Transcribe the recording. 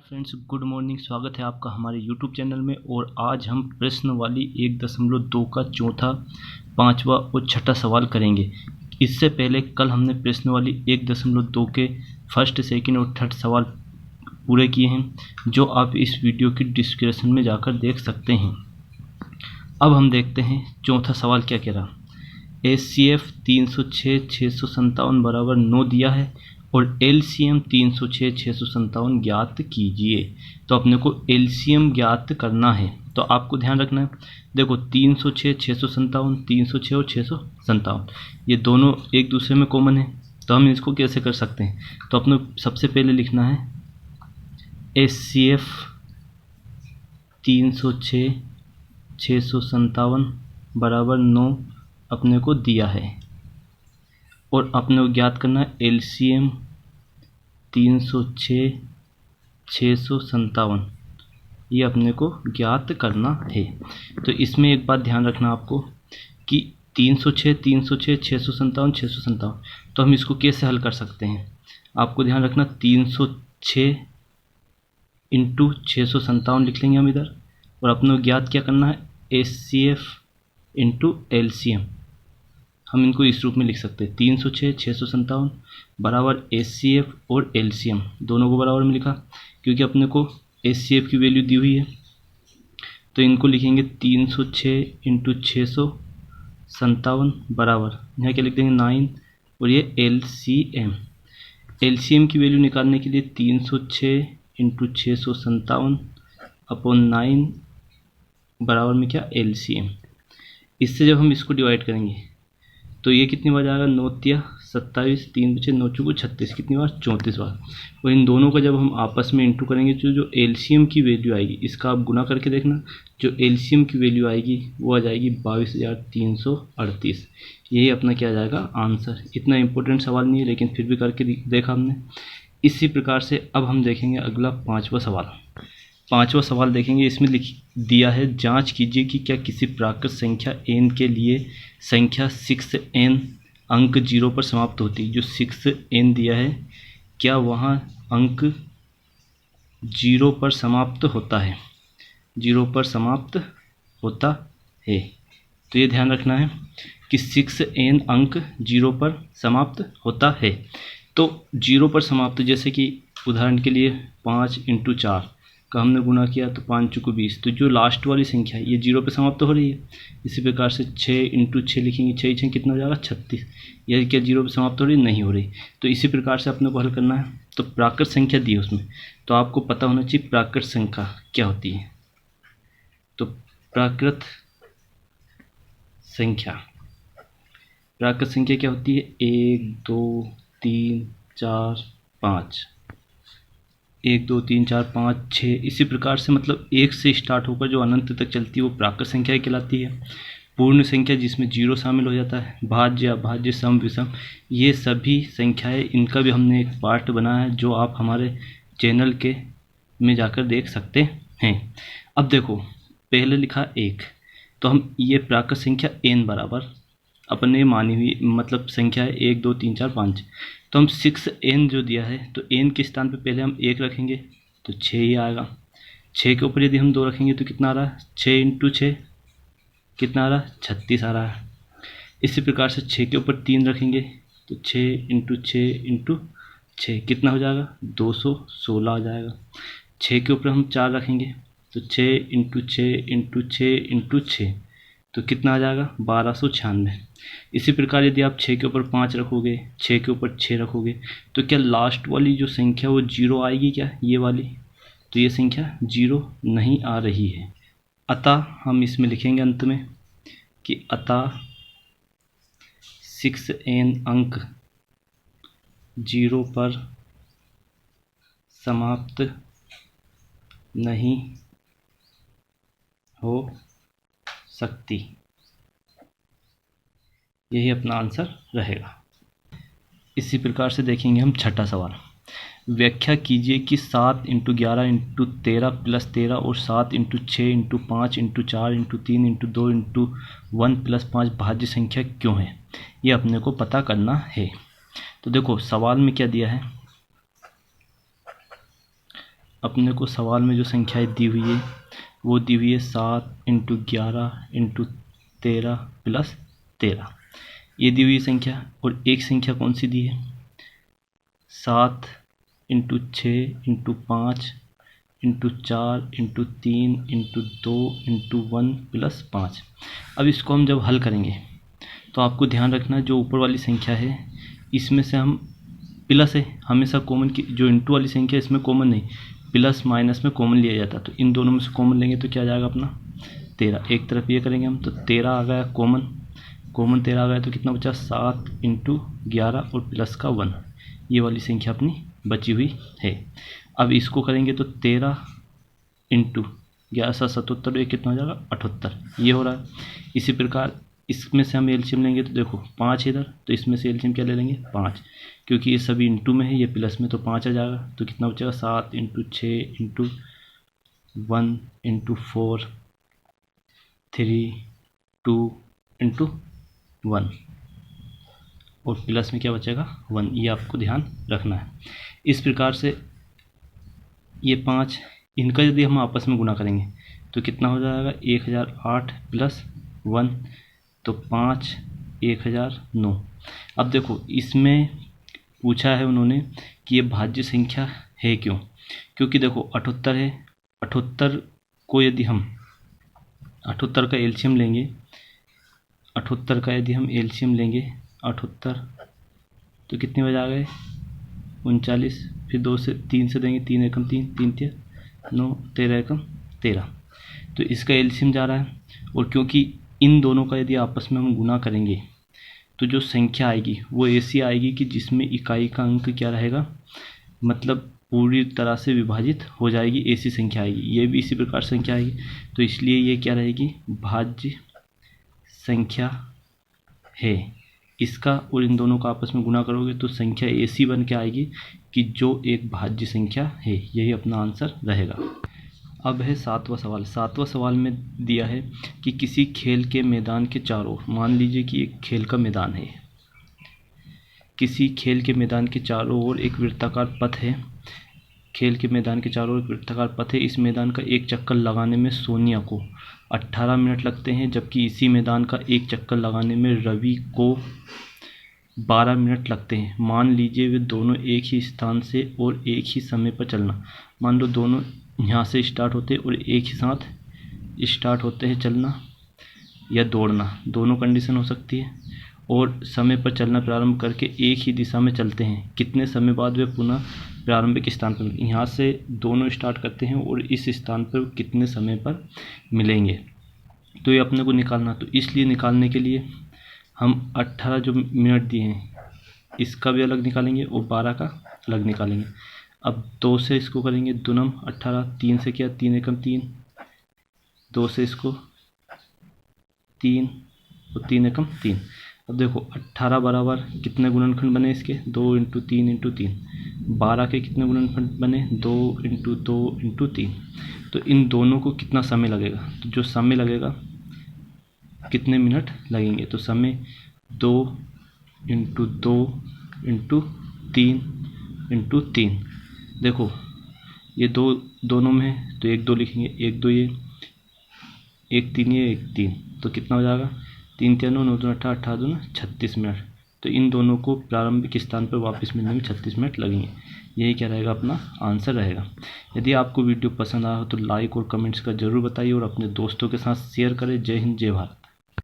Friends, good morning. स्वागत है आपका हमारे यूट्यूब चैनल में। और आज हम प्रश्न वाली 1.2 का चौथा, पांचवा और छठा सवाल करेंगे। इससे पहले कल हमने प्रश्न वाली 1.2 के फर्स्ट, सेकंड और थर्ड सवाल पूरे किए हैं, जो आप इस वीडियो की डिस्क्रिप्शन में जाकर देख सकते हैं। अब हम देखते हैं चौथा सवाल क्या कह रहा। HCF 306 657 बराबर 9 दिया है और LCM 306 657 ज्ञात कीजिए। तो अपने को LCM ज्ञात करना है। तो आपको ध्यान रखना है, देखो 306 657, 306 और 657 ये दोनों एक दूसरे में कॉमन है। तो हम इसको कैसे कर सकते हैं? तो अपने सबसे पहले लिखना है HCF 306 657 बराबर 9 अपने को दिया है, और अपने को ज्ञात करना है LCM 306 657, ये अपने को ज्ञात करना है। तो इसमें एक बात ध्यान रखना आपको कि 306 306 657 657, तो हम इसको कैसे हल कर सकते हैं? आपको ध्यान रखना 306 इंटू 657 लिख लेंगे हम इधर, और अपने को ज्ञात क्या करना है HCF इंटू LCM। हम इनको इस रूप में लिख सकते हैं 306 657 बराबर HCF और LCM, दोनों को बराबर में लिखा क्योंकि अपने को HCF की वैल्यू दी हुई है। तो इनको लिखेंगे 306 इंटू 657 बराबर, यहाँ क्या लिख देंगे 9, और ये LCM। LCM की वैल्यू निकालने के लिए 306 इंटू 657 अपॉन 9 बराबर में क्या LCM। इससे जब हम इसको डिवाइड करेंगे तो ये कितनी बार जाएगा, 9 तिया 27, 3 बचे 9 चौको 36, कितनी बार 34 बार। और इन दोनों का जब हम आपस में इंटू करेंगे तो जो LCM की वैल्यू आएगी, इसका आप गुना करके देखना, जो LCM की वैल्यू आएगी वो आ जाएगी 22,338। यही अपना क्या आ जाएगा आंसर। इतना इंपॉर्टेंट सवाल नहीं है, लेकिन फिर भी करके देखा हमने। इसी प्रकार से अब हम देखेंगे अगला पाँचवा सवाल। पाँचवा सवाल देखेंगे, इसमें लिख दिया है जांच कीजिए कि क्या किसी प्राकृत संख्या n के लिए संख्या 6n अंक 0 पर समाप्त होती है। जो 6n दिया है, क्या वहाँ अंक 0 पर समाप्त होता है? 0 पर समाप्त होता है। तो ये ध्यान रखना है कि 6n अंक 0 पर समाप्त होता है। तो 0 पर समाप्त, जैसे कि उदाहरण के लिए 5 इंटू 4 का हमने गुना किया तो 5 चौको 20, तो जो लास्ट वाली संख्या है ये 0 पे समाप्त हो रही है। इसी प्रकार से 6 इंटू 6 लिखेंगे, 6 6 कितना हो जाएगा 36, यह क्या 0 पे समाप्त हो रही? नहीं हो रही। तो इसी प्रकार से अपने को हल करना है। तो प्राकृत संख्या दी है उसमें, तो आपको पता होना चाहिए प्राकृत संख्या क्या होती है। तो प्राकृत संख्या क्या होती है? 1 2 3 4 5, 1 2 3 4 5 6, इसी प्रकार से मतलब 1 से स्टार्ट होकर जो अनंत तक चलती है वो प्राकृत संख्या कहलाती है। पूर्ण संख्या जिसमें 0 शामिल हो जाता है, भाज्य, अभाज्य, सम, विषम, ये सभी संख्याएं, इनका भी हमने एक पार्ट बनाया है जो आप हमारे चैनल के में जाकर देख सकते हैं। अब देखो, पहले लिखा 1, तो हम ये प्राकृत संख्या n बराबर अपने मानी हुई मतलब संख्या है 1 2 3 4 5, तो हम 6n जो दिया है, तो n के स्थान पे पहले हम 1 रखेंगे तो 6 ही आएगा। 6 के ऊपर यदि हम 2 रखेंगे तो कितना आ रहा है? 6 इंटू 6 कितना आ रहा है? 36 आ रहा है। इसी प्रकार से 6 के ऊपर 3 रखेंगे तो 6 इंटू 6 इंटू 6 कितना हो जाएगा? 216 आ जाएगा। 6 के ऊपर हम 4 रखेंगे तो 6 इंटू 6 इंटू 6 इंटू 6, तो कितना आ जाएगा? 1296। इसी प्रकार यदि आप 6 के ऊपर 5 रखोगे, 6 के ऊपर 6 रखोगे, तो क्या लास्ट वाली जो संख्या वो 0 आएगी क्या? ये वाली, तो ये संख्या 0 नहीं आ रही है। अतः हम इसमें लिखेंगे अंत में कि अतः 6n अंक 0 पर समाप्त नहीं हो सकती। यही अपना आंसर रहेगा। इसी प्रकार से देखेंगे हम छठा सवाल। व्याख्या कीजिए कि 7 इंटू 11 इंटू 13 प्लस 13 और 7 into 6 into 5 into 4 into 3 into 2 into 1 plus 5 भाज्य संख्या क्यों है? ये अपने को पता करना है। तो देखो सवाल में क्या दिया है, अपने को सवाल में जो संख्याएं दी हुई है वो दी हुई है 7 × 11 × 13 + 13, ये दी हुई संख्या। और एक संख्या कौन सी दी है? 7 × 6 × 5 × 4 × 3 × 2 × 1 + 5। अब इसको हम जब हल करेंगे तो आपको ध्यान रखना, जो ऊपर वाली संख्या है इसमें से हम प्लस है हमेशा कॉमन की, जो इंटू वाली संख्या इसमें कॉमन नहीं, प्लस माइनस में कॉमन लिया जाता है। तो इन दोनों में से कॉमन लेंगे तो क्या आ जाएगा अपना 13। एक तरफ ये करेंगे हम तो 13 आ गया कॉमन, 13 आ गया तो कितना बचा 7 × 11 और प्लस का 1, ये वाली संख्या अपनी बची हुई है। अब इसको करेंगे तो 13 × 11 × 77, ये कितना हो जाएगा 78, ये हो रहा है। इसी प्रकार इसमें से हम एलसीएम लेंगे तो देखो 5 इधर, तो इसमें से एलसीएम क्या ले लेंगे 5, क्योंकि ये सभी इंटू में है, ये प्लस में, तो 5 आ जाएगा। तो कितना बचेगा 7 × 6 × 1 × 4 3 2 × 1 और प्लस में क्या बचेगा 1, ये आपको ध्यान रखना है। इस प्रकार से ये 5, इनका यदि हम आपस में गुना करेंगे तो कितना हो जाएगा 1008 + 1, तो 5 1009। अब देखो इसमें पूछा है उन्होंने कि ये भाज्य संख्या है क्यों, क्योंकि देखो 78 है, 78 को यदि हम 78 का एलसीएम लेंगे, 78 का यदि हम एलसीएम लेंगे 78, तो कितने बजे आ गए 39, फिर 2 से 3 से देंगे, 3 एकम 3, 3 × 9, 13 एकम 13, तो इसका एलसीएम जा रहा है। और क्योंकि इन दोनों का यदि आपस में हम गुना करेंगे तो जो संख्या आएगी वो ऐसी आएगी कि जिसमें इकाई का अंक क्या रहेगा, मतलब पूरी तरह से विभाजित हो जाएगी, ऐसी संख्या आएगी। ये भी इसी प्रकार संख्या आएगी, तो इसलिए ये क्या रहेगी भाज्य संख्या है। इसका और इन दोनों का आपस में गुना करोगे तो संख्या ऐसी बन के आएगी कि जो एक भाज्य संख्या है, यही अपना आंसर रहेगा। अब है 7वां सवाल। 7वां सवाल में दिया है कि किसी खेल के मैदान के चारों, मान लीजिए कि एक खेल का मैदान है, किसी खेल के मैदान के चारों ओर एक वृत्ताकार पथ है, खेल के मैदान के चारों ओर एक वृत्ताकार पथ है। इस मैदान का एक चक्कर लगाने में सोनिया को 18 मिनट लगते हैं, जबकि इसी मैदान का एक चक्कर लगाने में रवि को 12 मिनट लगते हैं। मान लीजिए वे दोनों एक ही स्थान से और एक ही समय पर चलना, मान लो दोनों यहाँ से स्टार्ट होते हैं और एक ही साथ स्टार्ट होते हैं चलना या दौड़ना, दोनों कंडीशन हो सकती है, और समय पर चलना प्रारंभ करके एक ही दिशा में चलते हैं। कितने समय बाद वे पुनः प्रारंभिक स्थान पर, यहाँ से दोनों स्टार्ट करते हैं और इस स्थान पर कितने समय पर मिलेंगे, तो ये अपने को निकालना। तो इसलिए निकालने के लिए हम 18 जो मिनट दिए हैं इसका भी अलग निकालेंगे और 12 का अलग निकालेंगे। अब 2 से इसको करेंगे दुनम 18, 3 से क्या 3 एकम 3, 2 से इसको 3 और 3 एकम 3। अब देखो 18 बराबर कितने गुणनखंड बने इसके 2 × 3 × 3, 12 के कितने गुणनखंड बने 2 × 2 × 3। तो इन दोनों को कितना समय लगेगा, तो जो समय लगेगा कितने मिनट लगेंगे, तो समय 2 × 2 × 3 × 3। देखो ये दोनों में है तो 1 2 लिखेंगे, 1 2 ये 1 3 ये 1 3, तो कितना हो जाएगा 3 3 9 9 2 18 18 2 36 मिनट। तो इन दोनों को प्रारंभिक स्थान पर वापस मिलने में 36 मिनट लगेंगे। यही क्या रहेगा अपना आंसर रहेगा। यदि आपको वीडियो पसंद आया हो तो लाइक और कमेंट्स का जरूर बताइए और अपने दोस्तों के साथ शेयर करें। जय हिंद जय भारत।